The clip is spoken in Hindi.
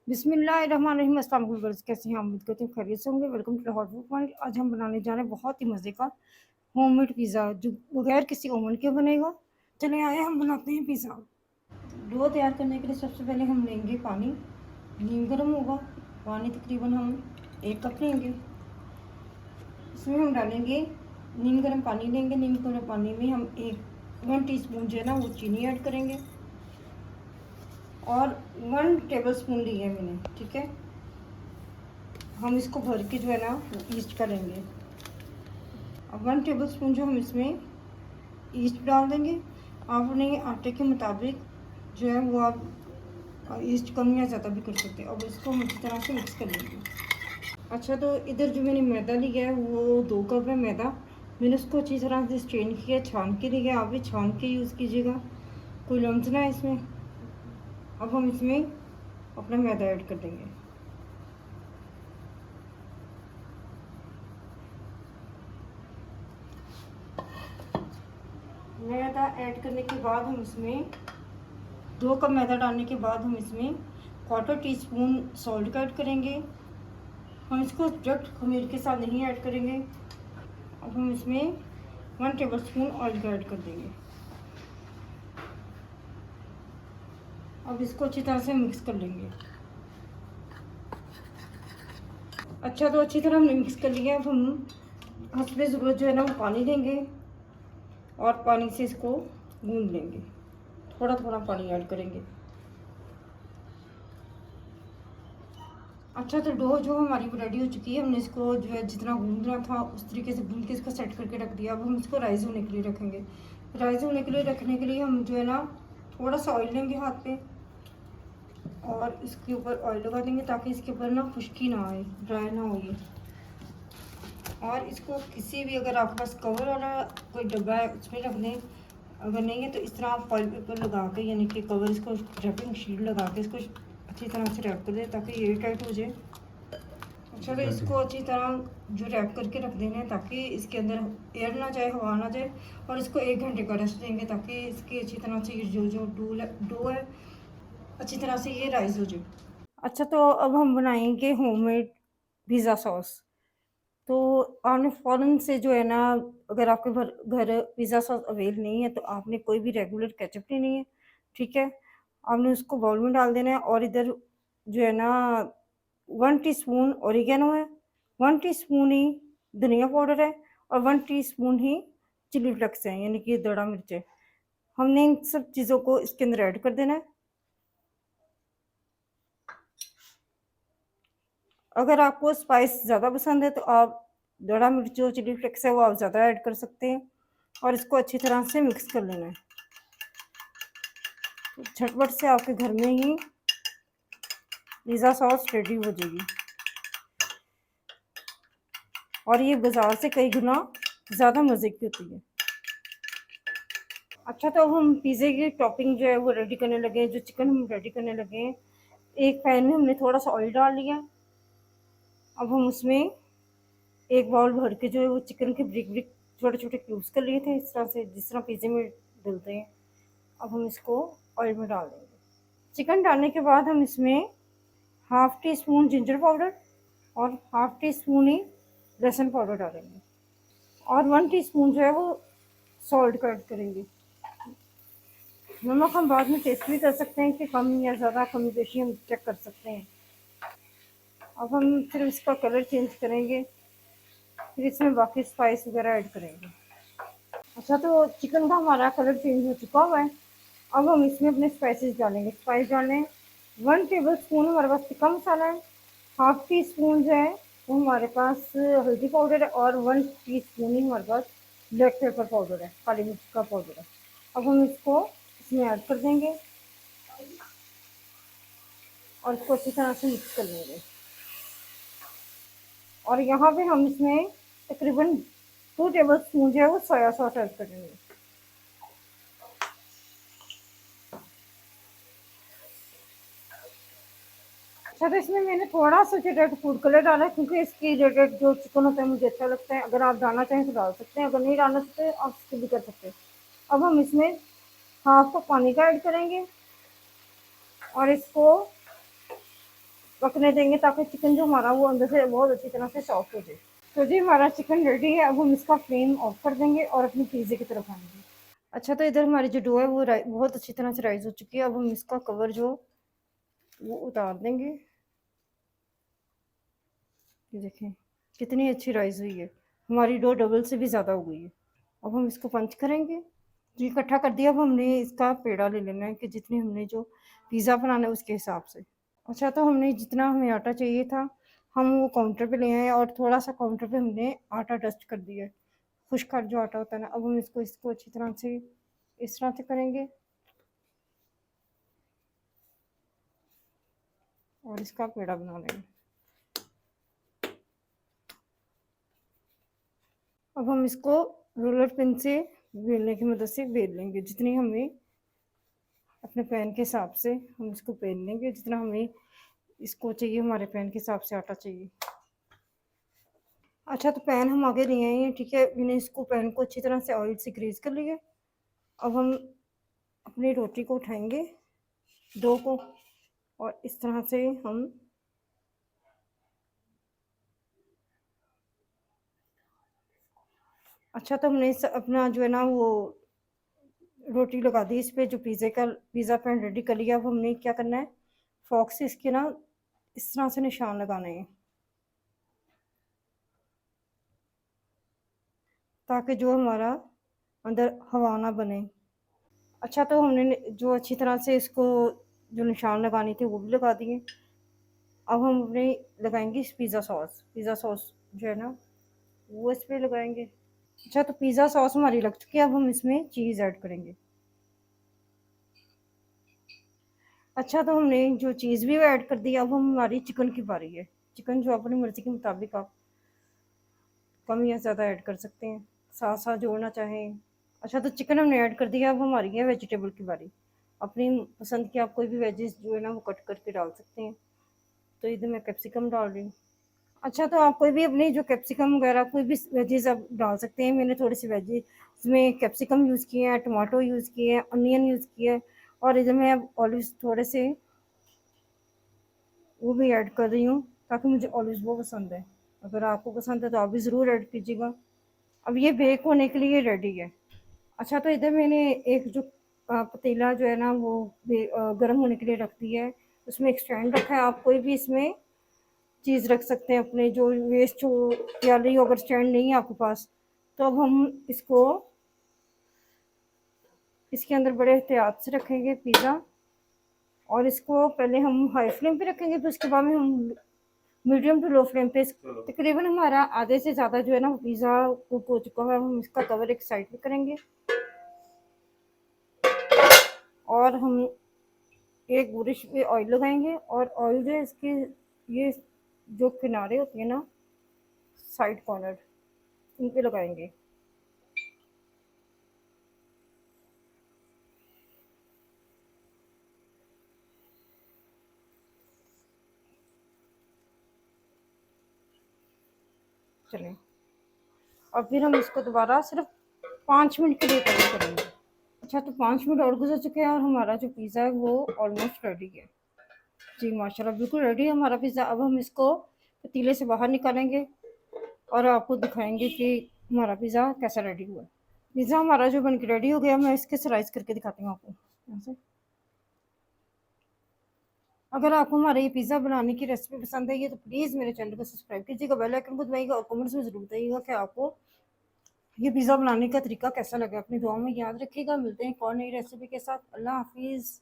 बिस्मिल्लाहिर्रहमानिर्रहीम। अस्सलाम वालेकुम व्यूअर्स, कैसे हैं? उम्मीद करती हूँ खैरियत से होंगे। Welcome to hot food point. आज हम बनाने जा रहे हैं बहुत ही मज़े का होममेड पिज़्ज़ा जो बगैर किसी ओवन के बनेगा। चले आए हम बनाते हैं पिज़्ज़ा। डो तैयार करने के लिए सबसे पहले हम लेंगे पानी। नीम गर्म होगा। पानी तकरीबन हम 1 कप लेंगे। इसमें हम डालेंगे नीम गर्म पानी लेंगे। नीम गर्म पानी में हम 1 टीस्पून जो है ना वो चीनी ऐड करेंगे और 1 टेबल स्पून ली है मैंने, ठीक है। हम इसको भर के जो है ना ईस्ट करेंगे। अब 1 टेबल स्पून जो हम इसमें ईस्ट डाल देंगे। आप अपने आटे के मुताबिक जो है वो आप ईस्ट कम या ज़्यादा भी कर सकते हैं। अब इसको हम अच्छी तरह से मिक्स कर लेंगे। अच्छा, तो इधर जो मैंने मैदा लिया है वो 2 कप है मैदा। मैंने उसको अच्छी तरह से स्ट्रेन किया, छान के लिया। आप भी छान के यूज़ कीजिएगा, कोई लम्स ना है इसमें। अब हम इसमें अपना मैदा ऐड कर देंगे। मैदा ऐड करने के बाद हम इसमें 2 कप मैदा डालने के बाद हम इसमें 1/4 टीस्पून सॉल्ट का ऐड करेंगे। हम इसको डायरेक्ट खमीर के साथ नहीं ऐड करेंगे। अब हम इसमें 1 टेबल स्पून ऑयल का ऐड कर देंगे। अब इसको अच्छी तरह से मिक्स कर लेंगे। अच्छा, तो अच्छी तरह हमने मिक्स कर लिया। अब हम हंसबे ज़रूरत जो है ना वो पानी लेंगे और पानी से इसको गूंद लेंगे। थोड़ा थोड़ा पानी ऐड करेंगे। अच्छा, तो डो जो हमारी रेडी हो चुकी है। हमने इसको जो है जितना गूंदना था उस तरीके से गूंद के इसको सेट करके रख दिया। अब हम इसको राइस होने के लिए रखेंगे। राइस होने के लिए रखने के लिए हम जो है ना थोड़ा सा ऑयल लेंगे हाथ पे और इसके ऊपर ऑयल लगा देंगे ताकि इसके ऊपर ना खुश्की ना आए, ड्राई ना हो ये। और इसको किसी भी, अगर आपके पास कवर वाला कोई डब्बा है उसमें रख दें। अगर नहीं है तो इस तरह आप फॉइल पेपर लगा के, यानी कि कवर, इसको रैपिंग शीट लगा के इसको अच्छी तरह से रैप कर दें ताकि ये टाइट हो जाए। अच्छा, तो इसको अच्छी तरह जो रैप करके रख देना है ताकि इसके अंदर एयर ना जाए, हवा ना जाए। और इसको 1 घंटे का रेस्ट देंगे ताकि इसकी अच्छी तरह से ये जो डो है अच्छी तरह से ये राइज हो जाए। अच्छा, तो अब हम बनाएंगे होममेड पिज़्ज़ा सॉस। तो आपने फ़ौरन से जो है ना, अगर आपके घर पिज़्ज़ा सॉस अवेल नहीं है तो आपने कोई भी रेगुलर केचप लेनी है, ठीक है। आपने उसको बाउल में डाल देना है और इधर जो है ना 1 टीस्पून ओरिगेनो है, 1 टीस्पून ही धनिया पाउडर है और 1 टीस्पून ही चिली फ्लेक्स है, यानी कि दड़ा मिर्च है। हमने इन सब चीज़ों को इसके अंदर ऐड कर देना है। अगर आपको स्पाइस ज़्यादा पसंद है तो आप दड़ा मिर्च जो चिली फ्लेक्स है वो आप ज़्यादा ऐड कर सकते हैं और इसको अच्छी तरह से मिक्स कर लेना है। तो झटपट से आपके घर में ही पिज़्ज़ा सॉस रेडी हो जाएगी और ये बाज़ार से कई गुना ज़्यादा मज़े की होती है। अच्छा, तो अब हम पिज़्ज़े की टॉपिंग जो है वो रेडी करने लगे हैं। जो चिकन हम रेडी करने लगे हैं, एक पैन में हमने थोड़ा सा ऑयल डाल लिया। अब हम उसमें एक बाउल भर के जो है वो चिकन के ब्रिक ब्रिक छोटे छोटे क्यूब्स कर लिए थे, इस तरह से जिस तरह पिज़्ज़े में डलते हैं। अब हम इसको ऑयल में डाल देंगे। चिकन डालने के बाद हम इसमें 1/2 टीस्पून जिंजर पाउडर और 1/2 टीस्पून ही लहसुन पाउडर डालेंगे और 1 टीस्पून जो है वो सॉल्ट का ऐड करेंगे। नमक हम बाद में टेस्ट भी कर सकते हैं कि कम या ज़्यादा, कमी बेशी हम चेक कर सकते हैं। अब हम फिर इसका कलर चेंज करेंगे, फिर इसमें बाकी स्पाइस वगैरह ऐड करेंगे। अच्छा, तो चिकन का हमारा कलर चेंज हो चुका हुआ है। अब हम इसमें अपने स्पाइसेस डालेंगे। स्पाइस डालें 1 टेबल स्पून हमारे पास टिक्का मसाला है, 1/2 टीस्पून जो है वो हमारे पास हल्दी पाउडर है और 1 टीस्पून ही हमारे पास ब्लैक पेपर पाउडर है, काली मिर्च का पाउडर है। अब हम इसको इसमें ऐड कर देंगे और इसको अच्छी तरह से मिक्स कर लेंगे। और यहाँ पे हम इसमें तकरीबन 2 टेबल स्पून जो है वो सोया सॉस ऐड करेंगे। अच्छा, तो इसमें मैंने थोड़ा सा जो रेड फूड कलर डाला है क्योंकि इसकी रेड जो चिकन होता है मुझे अच्छा लगता है। अगर आप डालना चाहें तो डाल सकते हैं, अगर नहीं डालना चाहते आप स्किप भी कर सकते हैं। अब हम इसमें हाफ कप पानी का ऐड करेंगे और इसको पकने देंगे ताकि चिकन जो हमारा वो अंदर से बहुत अच्छी तरह से सॉफ्ट हो जाए। तो जी हमारा चिकन रेडी है, अब हम इसका फ्लेम ऑफ कर देंगे और अपनी पिज़्ज़े की तरफ आएँगे। अच्छा, तो इधर हमारी जो डो है वो बहुत अच्छी तरह से राइज़ हो चुकी है। अब हम इसका कवर जो वो उतार देंगे। ये देखें कितनी अच्छी राइज़ हुई है, हमारी डो डबल से भी ज़्यादा हो गई है। अब हम इसको पंच करेंगे। तो ये इकट्ठा कर दिया, अब हमने इसका पेड़ा ले लेना है कि जितनी हमने जो पिज़्ज़ा बनाना है उसके हिसाब से। अच्छा, तो हमने जितना हमें आटा चाहिए था हम वो काउंटर पे ले आए और थोड़ा सा काउंटर पे हमने आटा डस्ट कर दिया है, खुश्क जो आटा होता है ना। अब हम इसको इसको अच्छी तरह से इस तरह से करेंगे और इसका पेड़ा बना लेंगे। अब हम इसको रोलर पिन से बेलने की मदद से बेल लेंगे, जितनी हमें अपने पैन के हिसाब से हम इसको बेल लेंगे, जितना हमें इसको चाहिए हमारे पैन के हिसाब से आटा चाहिए। अच्छा, तो पैन हम आगे ले आए हैं, ठीक है। मैंने इसको पैन को अच्छी तरह से ऑयल से ग्रीस कर लिया। अब हम अपनी रोटी को उठाएंगे, डो को, और इस तरह से हम अच्छा, तो हमने अपना जो है ना वो रोटी लगा दी इस पे, जो पिज़्ज़ा पैन रेडी कर लिया। अब हमने क्या करना है, फोर्क से इसके ना इस तरह से निशान लगाने हैं ताकि जो हमारा अंदर हवा ना बने। अच्छा, तो हमने जो अच्छी तरह से इसको जो निशान लगाने थे वो भी लगा दिए। अब हम अपने लगाएंगे पिज़्ज़ा सॉस जो है ना वो इस पे लगाएंगे। अच्छा, तो पिज़्ज़ा सॉस हमारी लग चुकी है, अब हम इसमें चीज़ ऐड करेंगे। अच्छा, तो हमने जो चीज़ भी ऐड कर दी, अब हम हमारी चिकन की बारी है। चिकन जो अपनी मर्ज़ी के मुताबिक आप कम या ज़्यादा ऐड कर सकते हैं, साथ-साथ जोड़ना चाहें। अच्छा, तो चिकन हमने ऐड कर दिया, अब हमारी है वेजिटेबल की बारी। अपनी पसंद की आप कोई भी वेजिस जो है ना वो कट करके डाल सकते हैं। तो इधर मैं कैप्सिकम डाल रही हूँ। अच्छा, तो आप कोई भी अपनी जो कैप्सिकम वगैरह कोई भी वेजिस आप डाल सकते हैं। मैंने थोड़ी सी वेजिस इसमें कैप्सिकम यूज़ किए हैं, टमाटो यूज़ किए हैं, अनियन यूज़ किया है, और इधर मैं अब ऑलिव्स थोड़े से वो भी ऐड कर रही हूँ ताकि मुझे ऑलिव्स बहुत पसंद है। अगर आपको पसंद है तो आप भी ज़रूर ऐड कीजिएगा। अब ये बेक होने के लिए रेडी है। अच्छा, तो इधर मैंने एक जो पतीला जो है ना वो गर्म होने के लिए रख दिया है, उसमें एक स्टैंड रखा है। आप कोई भी इसमें चीज़ रख सकते हैं अपने जो वेस्ट हो या नहीं हो। अगर स्टैंड नहीं है आपके पास तो अब हम इसको इसके अंदर बड़े एहतियात से रखेंगे पिज़्ज़ा, और इसको पहले हम हाई फ्लेम पे रखेंगे, फिर उसके बाद में हम मीडियम टू लो फ्लेम पे तकरीबन हमारा आधे से ज़्यादा जो है ना पिज़्ज़ा कुक हो चुका है। हम इसका कवर एक साइड पे करेंगे और हम एक बुरश पे ऑयल लगाएंगे, और ऑयल जो है इसके ये जो किनारे होती है ना साइड कॉर्नर इन पे लगाएंगे। चलें, और फिर हम इसको दोबारा सिर्फ 5 मिनट के लिए कवर करेंगे। अच्छा, तो 5 मिनट और गुजर चुके हैं और हमारा जो पिज़्ज़ा है वो ऑलमोस्ट रेडी है। जी माशाल्लाह, बिल्कुल रेडी है हमारा पिज़्ज़ा। अब हम इसको पतीले से बाहर निकालेंगे और आपको दिखाएंगे कि हमारा पिज़्ज़ा कैसा रेडी हुआ है। पिज़्ज़ा हमारा जो बन के रेडी हो गया, मैं इसके स्लाइस करके दिखाती हूँ आपको यहाँ से। अगर आपको हमारे ये पिज़्ज़ा बनाने की रेसिपी पसंद आई है तो प्लीज़ मेरे चैनल को सब्सक्राइब कीजिएगा, बेल आइकन को दबाइएगा और कमेंट्स में ज़रूर बताइएगा कि आपको ये पिज़्ज़ा बनाने का तरीका कैसा लगा। अपनी दुआओं में याद रखिएगा। मिलते हैं एक और नई रेसिपी के साथ। अल्लाह हाफिज़।